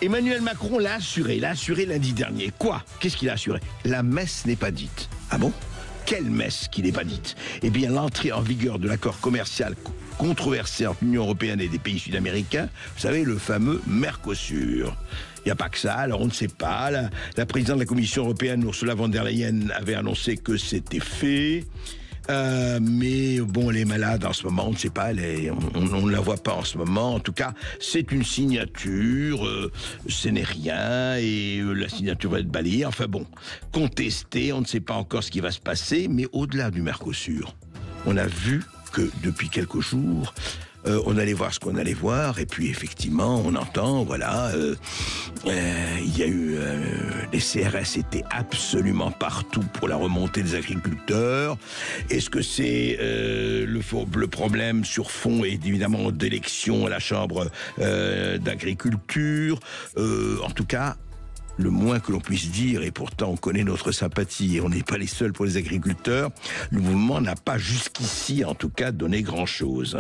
Emmanuel Macron l'a assuré lundi dernier. Quoi? Qu'est-ce qu'il a assuré? La messe n'est pas dite. Ah bon? Quelle messe qui n'est pas dite? Eh bien, l'entrée en vigueur de l'accord commercial controversé entre l'Union européenne et des pays sud-américains, vous savez, le fameux Mercosur. Il n'y a pas que ça, alors on ne sait pas. La présidente de la Commission européenne, Ursula von der Leyen, avait annoncé que c'était fait. Mais bon, elle est malade en ce moment, on ne sait pas, on ne la voit pas en ce moment. En tout cas, c'est une signature, ce n'est rien, et la signature va être balayée. Enfin bon, contestée, on ne sait pas encore ce qui va se passer, mais au-delà du Mercosur, on a vu que depuis quelques jours, on allait voir ce qu'on allait voir, et puis effectivement, on entend, voilà, il y a eu, les CRS étaient absolument partout pour la remontée des agriculteurs. Est-ce que c'est le problème sur fond, évidemment, d'élection à la Chambre d'agriculture? En tout cas, le moins que l'on puisse dire, et pourtant on connaît notre sympathie et on n'est pas les seuls pour les agriculteurs, le mouvement n'a pas jusqu'ici en tout cas donné grand-chose.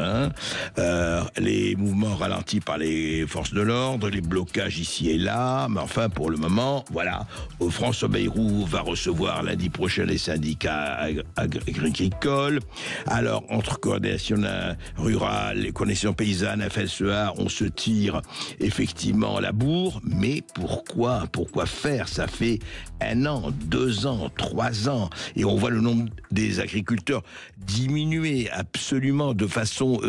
Les mouvements ralentis par les forces de l'ordre, les blocages ici et là, mais enfin pour le moment, voilà, François Bayrou va recevoir lundi prochain les syndicats agricoles. Alors entre coordination rurale, les coordinations paysannes, FSEA, on se tire effectivement la bourre, mais pourquoi faire? Ça fait 1 an, 2 ans, 3 ans, et on voit le nombre des agriculteurs diminuer absolument de façon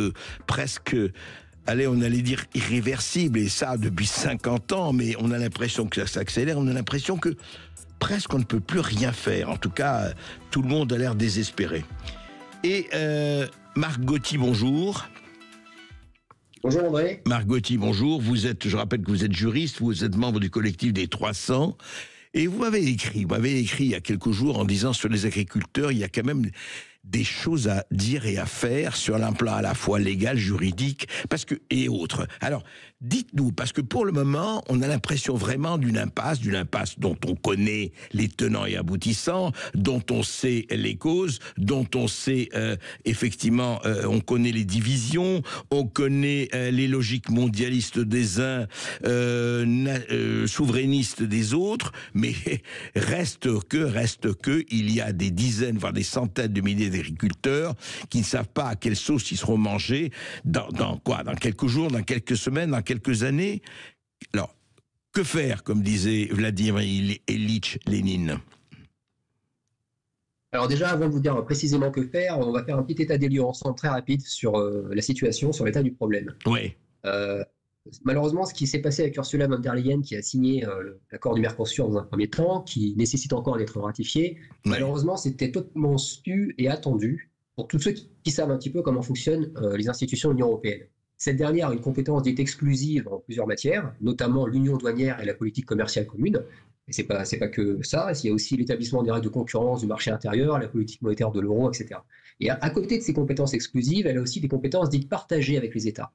presque, on allait dire irréversible, et ça depuis 50 ans, mais on a l'impression que ça s'accélère, on a l'impression que presque on ne peut plus rien faire. En tout cas, tout le monde a l'air désespéré. Et Marc Gauthier, bonjour. Bonjour André. Marc Gauthier, bonjour. Je rappelle que vous êtes juriste, vous êtes membre du collectif des 300. Et vous m'avez écrit il y a quelques jours en disant sur les agriculteurs, il y a quand même des choses à dire et à faire sur un plan à la fois légal, juridique, et autres. Alors, dites-nous, parce que pour le moment, on a l'impression vraiment d'une impasse dont on connaît les tenants et aboutissants, dont on sait les causes, dont on sait effectivement, on connaît les divisions, on connaît les logiques mondialistes des uns, souverainistes des autres, mais reste que, il y a des dizaines, voire des centaines de milliers d'agriculteurs qui ne savent pas à quelle sauce ils seront mangés dans quelques jours, dans quelques semaines, dans quelques années. Alors, que faire, comme disait Vladimir Ilyich Lénine? Alors déjà, avant de vous dire précisément que faire, on va faire un petit état des lieux ensemble très rapide sur la situation, sur l'état du problème. Oui. Malheureusement, ce qui s'est passé avec Ursula von der Leyen, qui a signé l'accord du Mercosur dans un premier temps, qui nécessite encore d'être ratifié, malheureusement, c'était totalement su et attendu pour tous ceux qui savent un petit peu comment fonctionnent les institutions de l'Union européenne. Cette dernière a une compétence dite exclusive en plusieurs matières, notamment l'union douanière et la politique commerciale commune. Et c'est pas que ça, il y a aussi l'établissement des règles de concurrence du marché intérieur, la politique monétaire de l'euro, etc. Et à côté de ces compétences exclusives, elle a aussi des compétences dites partagées avec les États.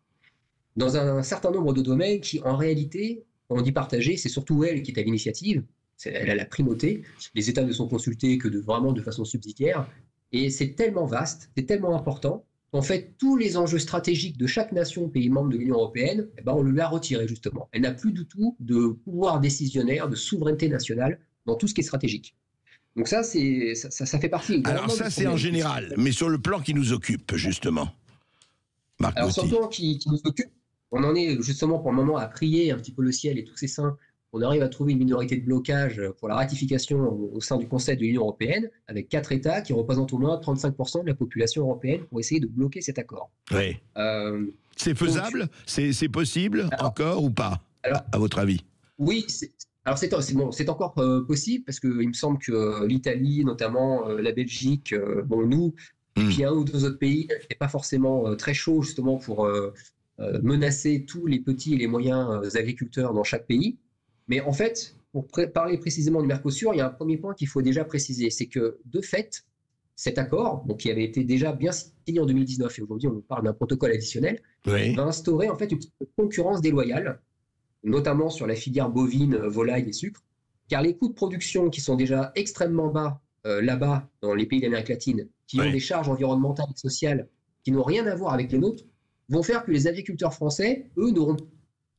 Dans un certain nombre de domaines qui, en réalité, on dit partagé, c'est surtout elle qui est à l'initiative, elle a la primauté, les États ne sont consultés que vraiment de façon subsidiaire, et c'est tellement vaste, c'est tellement important, qu'en fait, tous les enjeux stratégiques de chaque nation, pays membre de l'Union européenne, on lui a retiré justement. Elle n'a plus du tout de pouvoir décisionnaire, de souveraineté nationale dans tout ce qui est stratégique. Donc ça fait partie. Alors ça, c'est en général, mais sur le plan qui nous occupe, justement. Marc Alors Gauthier. sur le plan qui nous occupe, on en est justement pour le moment à prier un petit peu le ciel et tous ses saints. On arrive à trouver une minorité de blocage pour la ratification au sein du Conseil de l'Union européenne, avec 4 États qui représentent au moins 35% de la population européenne pour essayer de bloquer cet accord. Oui. C'est faisable? C'est possible encore ou pas, à votre avis? Oui, c'est encore possible parce qu'il me semble que l'Italie, notamment la Belgique, nous, et puis 1 ou 2 autres pays, n'est pas forcément très chaud justement pour menacer tous les petits et les moyens agriculteurs dans chaque pays. Mais en fait, pour parler précisément du Mercosur, il y a un premier point qu'il faut déjà préciser, c'est que de fait, cet accord, donc qui avait été déjà bien signé en 2019, et aujourd'hui on parle d'un protocole additionnel, va instaurer en fait une concurrence déloyale, notamment sur la filière bovine, volaille et sucre, car les coûts de production qui sont déjà extrêmement bas là-bas, dans les pays d'Amérique latine, qui ont des charges environnementales et sociales qui n'ont rien à voir avec les nôtres, vont faire que les agriculteurs français, eux, n'auront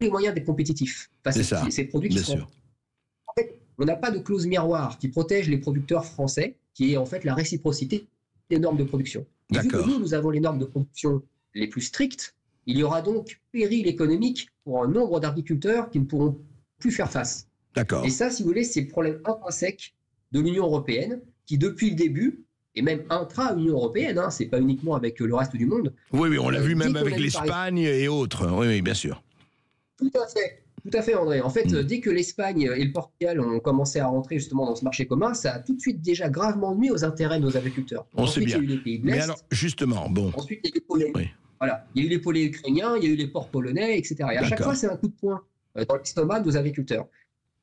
les moyens d'être compétitifs face à ces produits qui sont... En fait, on n'a pas de clause miroir qui protège les producteurs français, qui est en fait la réciprocité des normes de production. Et vu que nous avons les normes de production les plus strictes, il y aura donc péril économique pour un nombre d'agriculteurs qui ne pourront plus faire face. D'accord. Et ça, si vous voulez, c'est le problème intrinsèque de l'Union européenne, qui depuis le début, et même intra-Union européenne, hein, c'est pas uniquement avec le reste du monde. Oui, on l'a vu même avec l'Espagne et autres. Oui, bien sûr. Tout à fait, André. En fait, dès que l'Espagne et le Portugal ont commencé à rentrer justement dans ce marché commun, ça a tout de suite déjà gravement nuit aux intérêts de nos agriculteurs. On sait bien. Il y a eu les pays de l'Est. Mais alors, justement, bon. Ensuite, il y a eu les poulets. Oui. Voilà. Il y a eu les poulets ukrainiens, il y a eu les porcs polonais, etc. Et à chaque fois, c'est un coup de poing dans l'estomac de nos agriculteurs.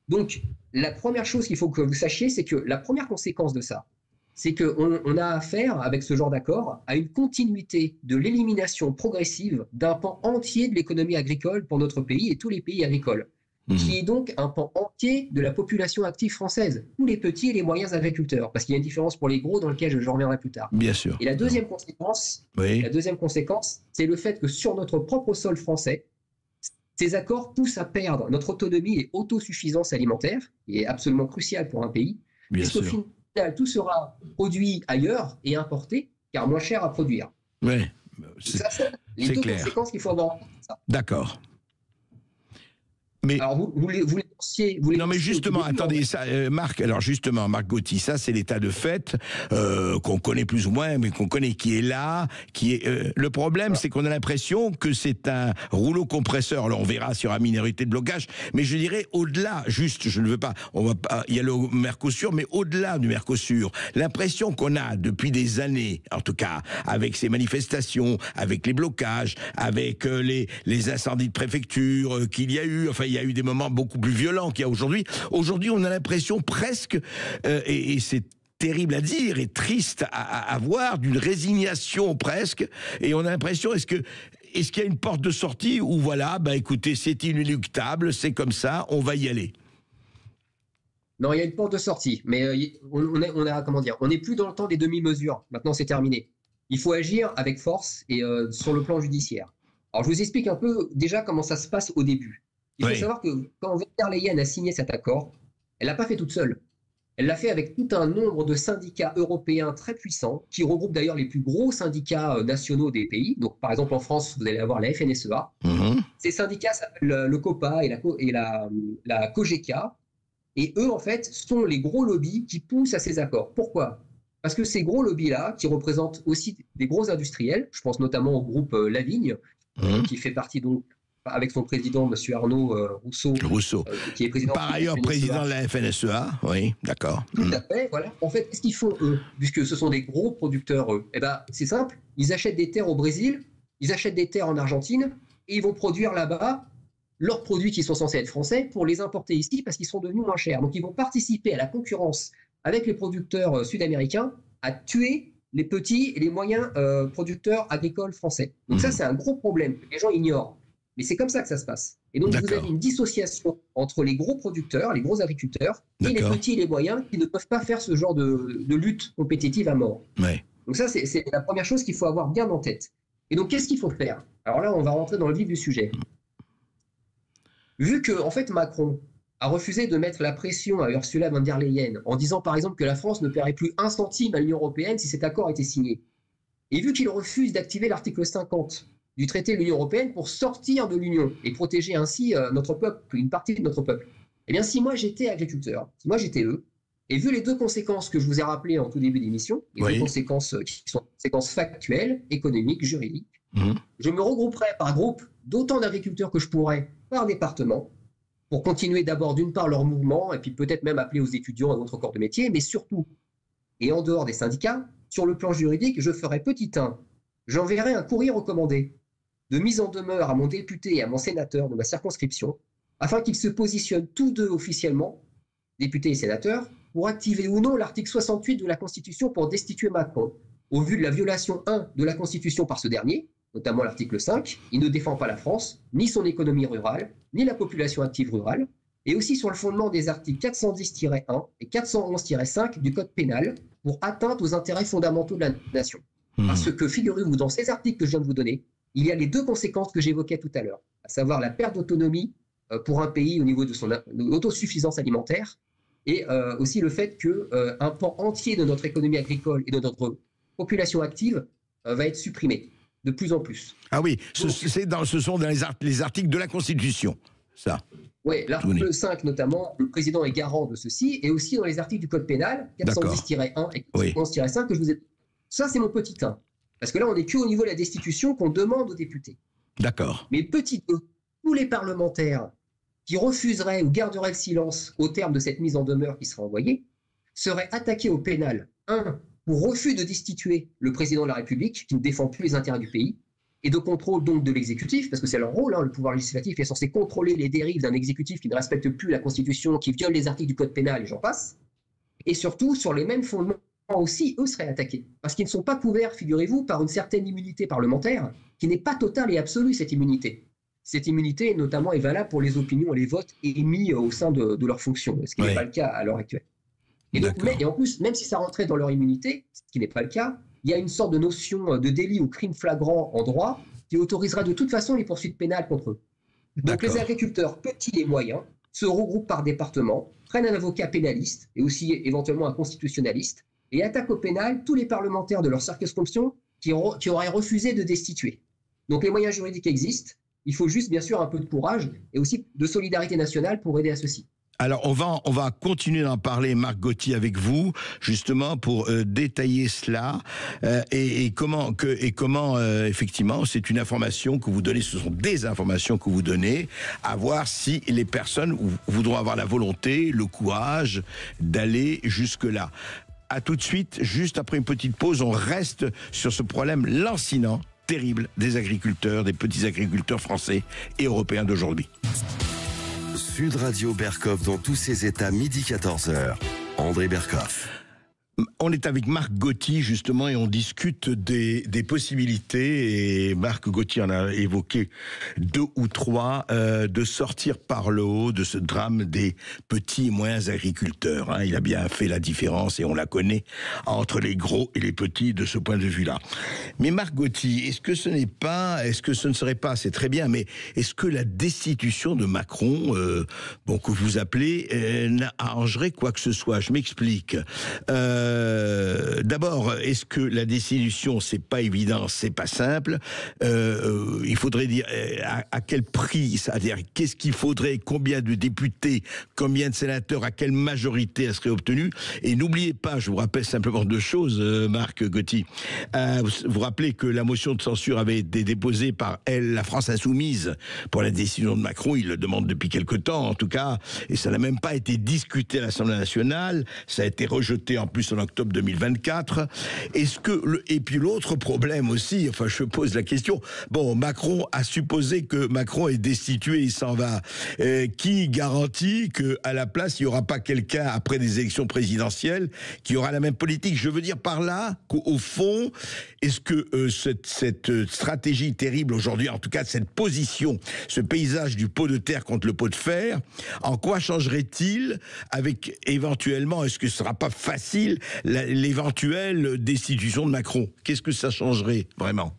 Donc, la première chose qu'il faut que vous sachiez, c'est que la première conséquence de ça, c'est qu'on a affaire, avec ce genre d'accord, à une continuité de l'élimination progressive d'un pan entier de l'économie agricole pour notre pays et tous les pays agricoles, qui est donc un pan entier de la population active française, tous les petits et les moyens agriculteurs, parce qu'il y a une différence pour les gros dans lequel je reviendrai plus tard. Bien sûr. Et la deuxième conséquence, c'est le fait que sur notre propre sol français, ces accords poussent à perdre notre autonomie et autosuffisance alimentaire, qui est absolument cruciale pour un pays, puisqu'au final, tout sera produit ailleurs et importé, car moins cher à produire. Oui, c'est les deux conséquences qu'il faut avoir en tête. D'accord. Mais alors vous les pensiez, non mais justement, attendez, ça, Marc Gauthier, ça c'est l'état de fait qu'on connaît plus ou moins, mais qu'on connaît, qui est là, qui est. Le problème, c'est qu'on a l'impression que c'est un rouleau compresseur. Alors on verra sur la minorité de blocage, mais je dirais au-delà. Juste, je ne veux pas. On va pas. Il y a le Mercosur, mais au-delà du Mercosur, l'impression qu'on a depuis des années, en tout cas, avec ces manifestations, avec les blocages, avec les incendies de préfecture qu'il y a eu. Enfin, il y a eu des moments beaucoup plus violents qu'il y a aujourd'hui. Aujourd'hui, on a l'impression presque, et c'est terrible à dire et triste à voir, d'une résignation presque, et on a l'impression, est-ce qu'il y a une porte de sortie où voilà, écoutez, c'est inéluctable, c'est comme ça, on va y aller? Non, il y a une porte de sortie, mais on n'est plus dans le temps des demi-mesures. Maintenant, c'est terminé. Il faut agir avec force et sur le plan judiciaire. Alors, je vous explique un peu déjà comment ça se passe au début. Il faut savoir que quand von der Leyen a signé cet accord, elle l'a pas fait toute seule. Elle l'a fait avec tout un nombre de syndicats européens très puissants, qui regroupent d'ailleurs les plus gros syndicats nationaux des pays. Donc, par exemple, en France, vous allez avoir la FNSEA. Ces syndicats s'appellent le COPA et la COGECA. Et eux, en fait, sont les gros lobbies qui poussent à ces accords. Pourquoi ? Parce que ces gros lobbies-là, qui représentent aussi des gros industriels, je pense notamment au groupe Lavigne, qui fait partie donc, avec son président, M. Arnaud Rousseau, qui est président. Par ailleurs, président de la FNSEA, oui, d'accord. Tout à fait, voilà. En fait, qu'est-ce qu'ils font, eux, puisque ce sont des gros producteurs, eux? Eh bien, c'est simple, ils achètent des terres au Brésil, ils achètent des terres en Argentine, et ils vont produire là-bas leurs produits qui sont censés être français pour les importer ici parce qu'ils sont devenus moins chers. Donc, ils vont participer à la concurrence avec les producteurs sud-américains à tuer les petits et les moyens producteurs agricoles français. Donc ça, c'est un gros problème que les gens ignorent. Mais c'est comme ça que ça se passe. Et donc, vous avez une dissociation entre les gros producteurs, les gros agriculteurs, et les petits et les moyens qui ne peuvent pas faire ce genre de lutte compétitive à mort. Donc ça, c'est la première chose qu'il faut avoir bien en tête. Et donc, qu'est-ce qu'il faut faire? Alors là, on va rentrer dans le vif du sujet. Vu que, en fait, Macron a refusé de mettre la pression à Ursula von der Leyen en disant, par exemple, que la France ne paierait plus un centime à l'Union européenne si cet accord était signé, et vu qu'il refuse d'activer l'article 50 du traité de l'Union européenne pour sortir de l'Union et protéger ainsi notre peuple, une partie de notre peuple. Eh bien, si moi j'étais agriculteur, si moi j'étais eux, et vu les deux conséquences que je vous ai rappelées en tout début d'émission, les deux conséquences qui sont conséquences factuelles, économiques, juridiques, je me regrouperais par groupe d'autant d'agriculteurs que je pourrais par département pour continuer d'abord d'une part leur mouvement et puis peut-être même appeler aux étudiants et autres corps de métier, mais surtout, et en dehors des syndicats, sur le plan juridique, je ferai petit 1. J'enverrai un courrier recommandé de mise en demeure à mon député et à mon sénateur de ma circonscription, afin qu'ils se positionnent tous deux officiellement, députés et sénateurs, pour activer ou non l'article 68 de la Constitution pour destituer Macron. Au vu de la violation 1 de la Constitution par ce dernier, notamment l'article 5, il ne défend pas la France, ni son économie rurale, ni la population active rurale, et aussi sur le fondement des articles 410-1 et 411-5 du Code pénal pour atteinte aux intérêts fondamentaux de la nation. Parce que, figurez-vous, dans ces articles que je viens de vous donner, il y a les deux conséquences que j'évoquais tout à l'heure, à savoir la perte d'autonomie pour un pays au niveau de son autosuffisance alimentaire, et aussi le fait qu'un pan entier de notre économie agricole et de notre population active va être supprimé de plus en plus. Ah oui, ce sont dans les articles de la Constitution, ça. Oui, l'article 5 notamment, le président est garant de ceci, et aussi dans les articles du Code pénal, 410-1 et 411-5 que je vous ai... Ça, c'est mon petit 1. Parce que là, on n'est qu'au niveau de la destitution qu'on demande aux députés. D'accord. Mais petit 2, tous les parlementaires qui refuseraient ou garderaient le silence au terme de cette mise en demeure qui sera envoyée seraient attaqués au pénal. 1, pour refus de destituer le président de la République, qui ne défend plus les intérêts du pays, et de contrôle donc de l'exécutif, parce que c'est leur rôle, le pouvoir législatif est censé contrôler les dérives d'un exécutif qui ne respecte plus la Constitution, qui viole les articles du Code pénal, et j'en passe. Et surtout, sur les mêmes fondements aussi, eux seraient attaqués. Parce qu'ils ne sont pas couverts, figurez-vous, par une certaine immunité parlementaire, qui n'est pas totale et absolue, cette immunité. Cette immunité, notamment, est valable pour les opinions et les votes émis au sein de leurs fonctions, ce qui n'est pas le cas à l'heure actuelle. Et, donc, et en plus, même si ça rentrait dans leur immunité, ce qui n'est pas le cas, il y a une sorte de notion de délit ou crime flagrant en droit qui autorisera de toute façon les poursuites pénales contre eux. Donc les agriculteurs, petits et moyens, se regroupent par département, prennent un avocat pénaliste et aussi éventuellement un constitutionnaliste et attaquent au pénal tous les parlementaires de leur circonscription qui auraient refusé de destituer. Donc les moyens juridiques existent, il faut juste bien sûr un peu de courage et aussi de solidarité nationale pour aider à ceci. Alors, on va continuer d'en parler, Marc Gauthier, avec vous, justement, pour détailler cela et comment, effectivement, c'est une information que vous donnez, ce sont des informations que vous donnez, à voir si les personnes voudront avoir la volonté, le courage d'aller jusque-là. À tout de suite, juste après une petite pause, on reste sur ce problème lancinant, terrible, des agriculteurs, des petits agriculteurs français et européens d'aujourd'hui. Sud Radio Berkhof dans tous ses états, midi 14h. André Berkhof. On est avec Marc Gauthier justement et on discute des possibilités et Marc Gauthier en a évoqué 2 ou 3 de sortir par le haut de ce drame des petits et moyens agriculteurs. Il a bien fait la différence et on la connaît entre les gros et les petits de ce point de vue-là. Mais Marc Gauthier, est-ce que ce ne serait pas, c'est très bien, mais est-ce que la destitution de Macron, que vous appelez, n'arrangerait quoi que ce soit? Je m'explique. D'abord, est-ce que la destitution, c'est pas évident, c'est pas simple. Il faudrait dire à quel prix, c'est-à-dire qu'est-ce qu'il faudrait, combien de députés, combien de sénateurs, à quelle majorité elle serait obtenue. Et n'oubliez pas, je vous rappelle simplement 2 choses, Marc Gauthier. Vous rappelez que la motion de censure avait été déposée par la France Insoumise pour la décision de Macron. Il le demande depuis quelque temps, en tout cas, et ça n'a même pas été discuté à l'Assemblée nationale. Ça a été rejeté en plus en octobre 2024. Et puis l'autre problème aussi, je pose la question, Macron a supposé que Macron est destitué, il s'en va. Qui garantit qu'à la place, il n'y aura pas quelqu'un, après des élections présidentielles, qui aura la même politique? Je veux dire par là qu'au fond, est-ce que cette stratégie terrible aujourd'hui, en tout cas cette position, ce paysage du pot de terre contre le pot de fer, en quoi changerait-il avec éventuellement, est-ce que ce ne sera pas facile, l'éventuelle destitution de Macron? Qu'est-ce que ça changerait vraiment?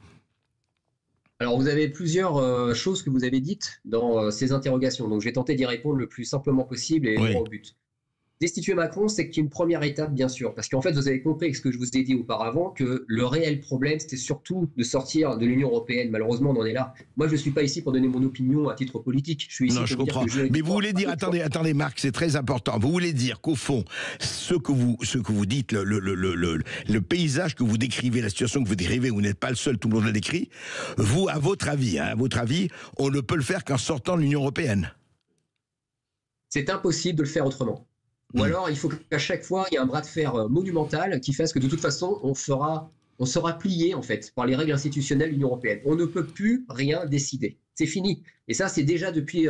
Alors, vous avez plusieurs choses que vous avez dites dans ces interrogations. Donc, je vais tenter d'y répondre le plus simplement possible et droit au but. Destituer Macron, c'est une première étape, bien sûr, parce qu'en fait, vous avez compris avec ce que je vous ai dit auparavant que le réel problème, c'était surtout de sortir de l'Union européenne. Malheureusement, on en est là. Moi, je ne suis pas ici pour donner mon opinion à titre politique. Je suis ici je comprends. Mais vous voulez dire, attendez, Marc, c'est très important. Vous voulez dire qu'au fond, ce que vous dites, le paysage que vous décrivez, la situation que vous décrivez, vous n'êtes pas le seul, tout le monde l'a décrit. Vous, à votre avis, on ne peut le faire qu'en sortant de l'Union européenne. C'est impossible de le faire autrement. Ou alors, il faut qu'à chaque fois, il y ait un bras de fer monumental qui fasse que de toute façon, on sera plié en fait par les règles institutionnelles de l'Union européenne. On ne peut plus rien décider. C'est fini. Et ça, c'est déjà depuis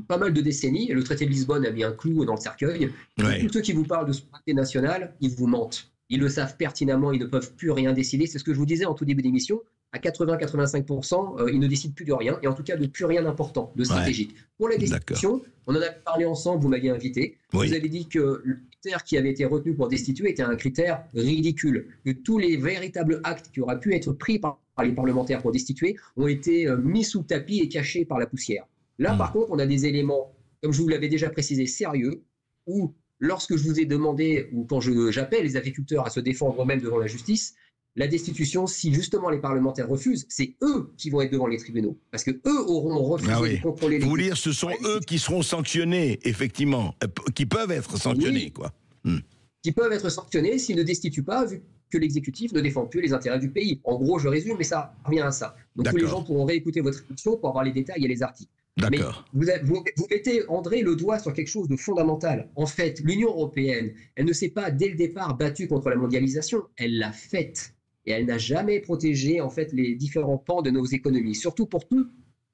pas mal de décennies. Le traité de Lisbonne a mis un clou dans le cercueil. Tous ceux qui vous parlent de souveraineté nationale, ils vous mentent. Ils le savent pertinemment, ils ne peuvent plus rien décider. C'est ce que je vous disais en tout début d'émission. à 80-85%, ils ne décident plus de rien, et en tout cas de plus rien d'important, de stratégique. Pour la destitution, on en a parlé ensemble, vous m'aviez invité. Oui. Vous avez dit que le critère qui avait été retenu pour destituer était un critère ridicule, que tous les véritables actes qui auraient pu être pris par les parlementaires pour destituer ont été mis sous le tapis et cachés par la poussière. Là, par contre, on a des éléments, comme je vous l'avais déjà précisé, sérieux, où lorsque je vous ai demandé, ou quand j'appelle les agriculteurs à se défendre eux-mêmes devant la justice, la destitution, si justement les parlementaires refusent, c'est eux qui vont être devant les tribunaux. Parce qu'eux auront refusé de contrôler les... Vous voulez dire, ce sont eux qui seront sanctionnés, effectivement, qui peuvent être sanctionnés, quoi. Qui peuvent être sanctionnés s'ils ne destituent pas, vu que l'exécutif ne défend plus les intérêts du pays. En gros, je résume, mais ça revient à ça. Donc tous les gens pourront réécouter votre émission pour avoir les détails et les articles. D'accord. Mais vous mettez, André, le doigt sur quelque chose de fondamental. En fait, l'Union européenne, elle ne s'est pas, dès le départ, battue contre la mondialisation. Elle l'a faite. Et elle n'a jamais protégé, en fait, les différents pans de nos économies, surtout pour tout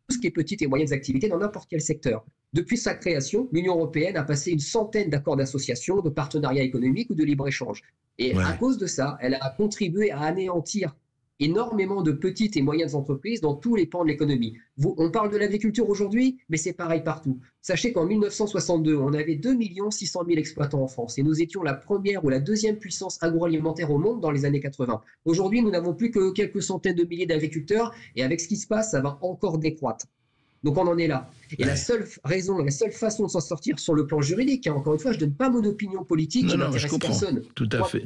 ce qui est petites et moyennes activités dans n'importe quel secteur. Depuis sa création, l'Union européenne a passé une centaine d'accords d'association, de partenariats économiques ou de libre-échange. Et à cause de ça, elle a contribué à anéantir énormément de petites et moyennes entreprises dans tous les pans de l'économie. On parle de l'agriculture aujourd'hui, mais c'est pareil partout. Sachez qu'en 1962, on avait 2 600 000 exploitants en France et nous étions la première ou la deuxième puissance agroalimentaire au monde dans les années 80. Aujourd'hui, nous n'avons plus que quelques centaines de milliers d'agriculteurs et avec ce qui se passe, ça va encore décroître. Donc on en est là. Et la seule raison, la seule façon de s'en sortir sur le plan juridique, encore une fois, je ne donne pas mon opinion politique qui n'intéresse personne. Tout à fait.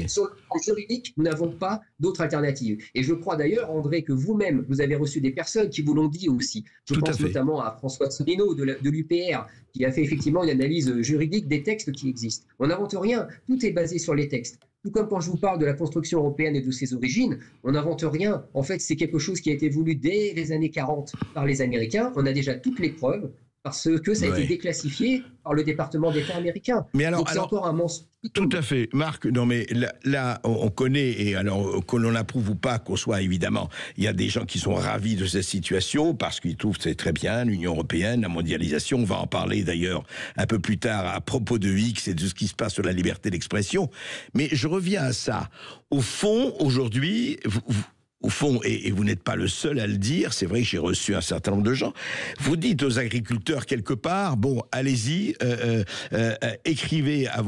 Sur le plan juridique, nous n'avons pas d'autre alternative. Et je crois d'ailleurs, André, que vous-même, vous avez reçu des personnes qui vous l'ont dit aussi. Je pense notamment à François Asselineau de l'UPR, qui a fait effectivement une analyse juridique des textes qui existent. On n'invente rien, tout est basé sur les textes. Tout comme quand je vous parle de la construction européenne et de ses origines, on n'invente rien. En fait, c'est quelque chose qui a été voulu dès les années 40 par les Américains. On a déjà toutes les preuves parce que ça a été déclassifié par le département d'État américain. Mais alors, donc c'est encore un mensonge. Tout à fait. Marc, non mais là on connaît, et alors que l'on approuve ou pas qu'on soit, évidemment, il y a des gens qui sont ravis de cette situation parce qu'ils trouvent que c'est très bien, l'Union européenne, la mondialisation, on va en parler d'ailleurs un peu plus tard à propos de X et de ce qui se passe sur la liberté d'expression. Mais je reviens à ça. Au fond, aujourd'hui, au fond, et vous n'êtes pas le seul à le dire, c'est vrai que j'ai reçu un certain nombre de gens, vous dites aux agriculteurs quelque part, bon, allez-y, écrivez à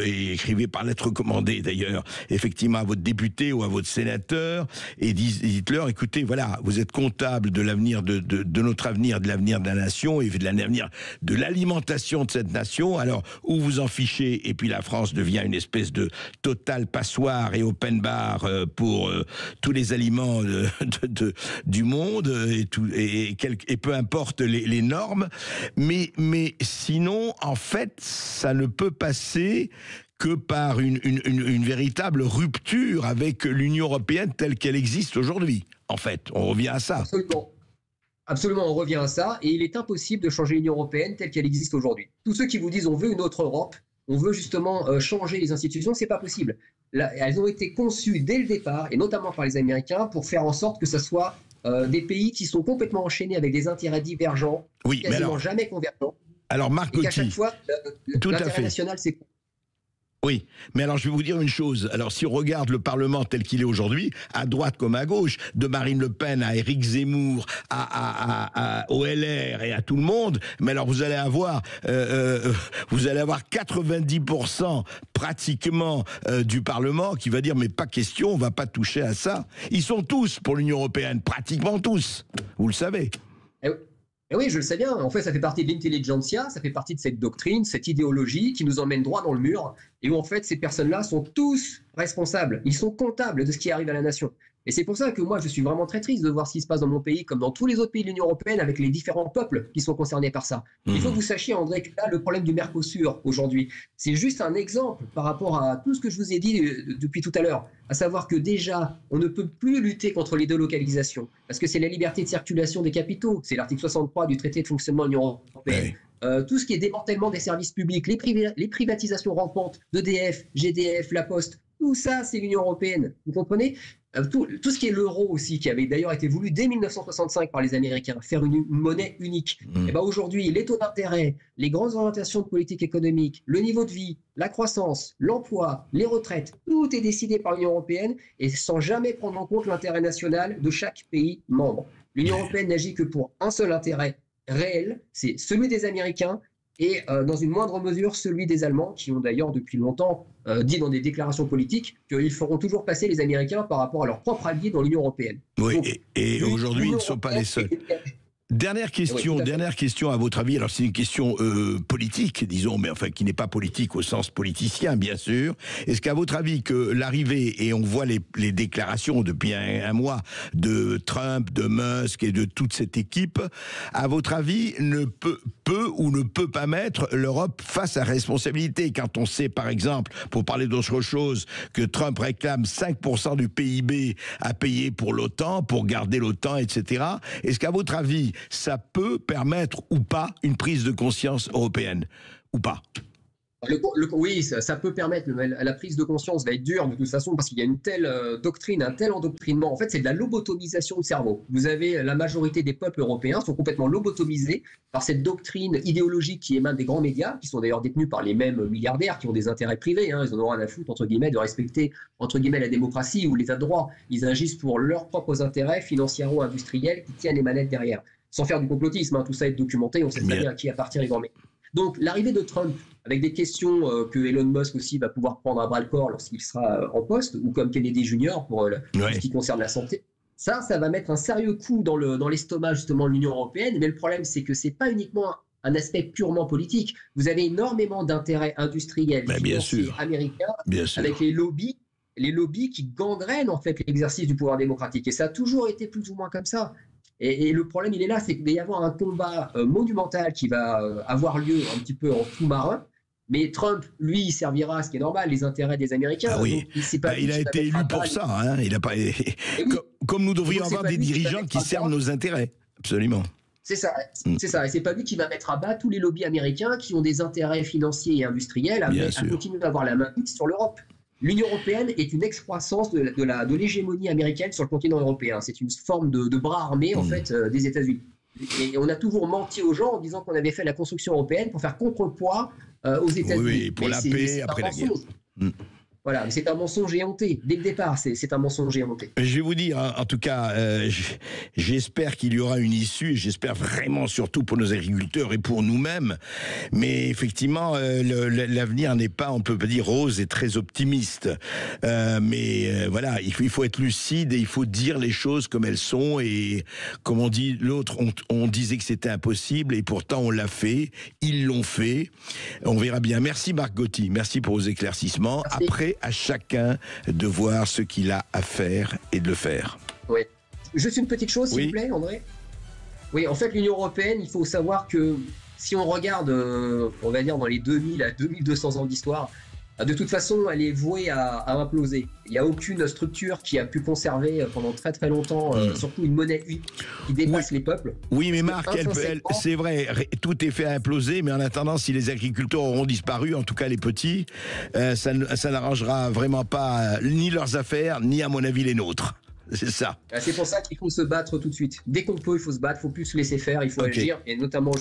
et écrivez par lettre commandée d'ailleurs, effectivement à votre député ou à votre sénateur, et dites-leur, écoutez, voilà, vous êtes comptable de l'avenir de notre avenir, de l'avenir de la nation, et de l'avenir de l'alimentation de cette nation, alors, ou vous en fichez, et puis la France devient une espèce de totale passoire et open bar pour tous les aliments du monde et peu importe les normes, mais sinon en fait ça ne peut passer que par une véritable rupture avec l'Union européenne telle qu'elle existe aujourd'hui. En fait, on revient à ça. Absolument, on revient à ça, et il est impossible de changer l'Union européenne telle qu'elle existe aujourd'hui. Tous ceux qui vous disent on veut une autre Europe, on veut justement changer les institutions, c'est pas possible. Là, elles ont été conçues dès le départ, et notamment par les Américains, pour faire en sorte que ce soit des pays qui sont complètement enchaînés avec des intérêts divergents, quasiment jamais convergents. Alors Marc Gauthier, et qu'à chaque fois, l'intérêt national, c'est... Oui, mais alors je vais vous dire une chose. Alors si on regarde le Parlement tel qu'il est aujourd'hui, à droite comme à gauche, de Marine Le Pen à Éric Zemmour, au LR et à tout le monde, mais alors vous allez avoir 90% pratiquement du Parlement qui va dire mais pas question, on va pas toucher à ça. Ils sont tous pour l'Union européenne, pratiquement tous. Vous le savez. Et oui, je le sais bien. En fait, ça fait partie de l'intelligentsia, ça fait partie de cette doctrine, cette idéologie qui nous emmène droit dans le mur et où en fait ces personnes-là sont tous responsables. Ils sont comptables de ce qui arrive à la nation. Et c'est pour ça que moi, je suis vraiment très triste de voir ce qui se passe dans mon pays, comme dans tous les autres pays de l'Union européenne, avec les différents peuples qui sont concernés par ça. Il faut que vous sachiez, André, que là, le problème du Mercosur aujourd'hui, c'est juste un exemple par rapport à tout ce que je vous ai dit depuis tout à l'heure, à savoir que déjà, on ne peut plus lutter contre les délocalisations, parce que c'est la liberté de circulation des capitaux, c'est l'article 63 du traité de fonctionnement de l'Union européenne. Tout ce qui est démantèlement des services publics, les privatisations rampantes d'EDF, GDF, La Poste, tout ça, c'est l'Union européenne. Vous comprenez ? tout ce qui est l'euro aussi, qui avait d'ailleurs été voulu dès 1965 par les Américains, faire une monnaie unique. Et ben aujourd'hui, les taux d'intérêt, les grandes orientations de politique économique, le niveau de vie, la croissance, l'emploi, les retraites, tout est décidé par l'Union européenne et sans jamais prendre en compte l'intérêt national de chaque pays membre. L'Union européenne n'agit que pour un seul intérêt réel, c'est celui des Américains et dans une moindre mesure celui des Allemands, qui ont d'ailleurs depuis longtemps dit dans des déclarations politiques qu'ils feront toujours passer les Américains par rapport à leur propre allié dans l'Union européenne. Oui, donc, et aujourd'hui, ils ne sont pas les seuls. Dernière question, à votre avis, alors c'est une question politique, disons, mais enfin qui n'est pas politique au sens politicien, bien sûr. Est-ce qu'à votre avis que l'arrivée, et on voit les déclarations depuis un mois de Trump, de Musk et de toute cette équipe, à votre avis, peut ou ne peut pas mettre l'Europe face à responsabilité, quand on sait, par exemple, pour parler d'autre chose, que Trump réclame 5% du PIB à payer pour l'OTAN, pour garder l'OTAN, etc. Est-ce qu'à votre avis, ça peut permettre ou pas une prise de conscience européenne ou pas? Oui, ça peut permettre. La prise de conscience va être dure de toute façon parce qu'il y a une telle doctrine, un tel endoctrinement. En fait, c'est de la lobotomisation du cerveau. Vous avez la majorité des peuples européens sont complètement lobotomisés par cette doctrine idéologique qui émane des grands médias, qui sont d'ailleurs détenus par les mêmes milliardaires qui ont des intérêts privés. Ils en ont rien à foutre, entre guillemets, de respecter, entre guillemets, la démocratie ou l'état de droit. Ils agissent pour leurs propres intérêts financiero-industriels qui tiennent les manettes derrière. Sans faire du complotisme, tout ça est documenté, on sait très bien à qui appartient les grands médias. Donc, l'arrivée de Trump, avec des questions que Elon Musk aussi va pouvoir prendre à bras-le-corps lorsqu'il sera en poste, ou comme Kennedy Jr. pour ce qui concerne la santé, ça va mettre un sérieux coup dans l'estomac justement de l'Union européenne. Mais le problème, c'est que c'est pas uniquement un aspect purement politique. Vous avez énormément d'intérêts industriels, financiers américains, avec les lobbies qui gangrènent en fait l'exercice du pouvoir démocratique. Et ça a toujours été plus ou moins comme ça. Et le problème, il est là, c'est qu'il va y avoir un combat monumental qui va avoir lieu un petit peu en sous-marin. Mais Trump, lui, il servira, ce qui est normal, les intérêts des Américains. Ah oui, donc, il a été élu pour ça. Il a pas... Comme nous devrions avoir des dirigeants qui servent nos intérêts. Absolument. C'est ça, c'est ça. Et c'est pas lui qui va mettre à bas tous les lobbies américains qui ont des intérêts financiers et industriels à continuer à avoir la main fixe sur l'Europe. L'Union européenne est une excroissance de l'hégémonie américaine sur le continent européen. C'est une forme de bras armé en fait des États-Unis. Et on a toujours menti aux gens en disant qu'on avait fait la construction européenne pour faire contrepoids aux États-Unis. Oui, pour la paix après la guerre. Voilà, c'est un mensonge éhonté. Dès le départ, c'est un mensonge éhonté. Je vais vous dire, en tout cas, j'espère qu'il y aura une issue, et j'espère vraiment, surtout pour nos agriculteurs et pour nous-mêmes. Mais effectivement, l'avenir n'est pas, on peut pas dire rose et très optimiste. Mais voilà, il faut être lucide et il faut dire les choses comme elles sont. Et comme on dit, l'autre, on disait que c'était impossible et pourtant on l'a fait. Ils l'ont fait. On verra bien. Merci Marc Gauthier, merci pour vos éclaircissements. Merci. Après, à chacun de voir ce qu'il a à faire et de le faire. Oui. Juste une petite chose, s'il vous plaît, André. Oui, en fait, l'Union européenne, il faut savoir que si on regarde, on va dire, dans les 2000 à 2200 ans d'histoire, de toute façon, elle est vouée à imploser. Il n'y a aucune structure qui a pu conserver pendant très très longtemps, surtout une monnaie unique qui dépasse les peuples. Oui, mais Marc, c'est vrai, tout est fait à imploser, mais en attendant, si les agriculteurs auront disparu, en tout cas les petits, ça n'arrangera vraiment pas ni leurs affaires, ni à mon avis les nôtres. C'est ça. C'est pour ça qu'il faut se battre tout de suite. Dès qu'on peut, il faut se battre, il ne faut plus se laisser faire, il faut agir, et notamment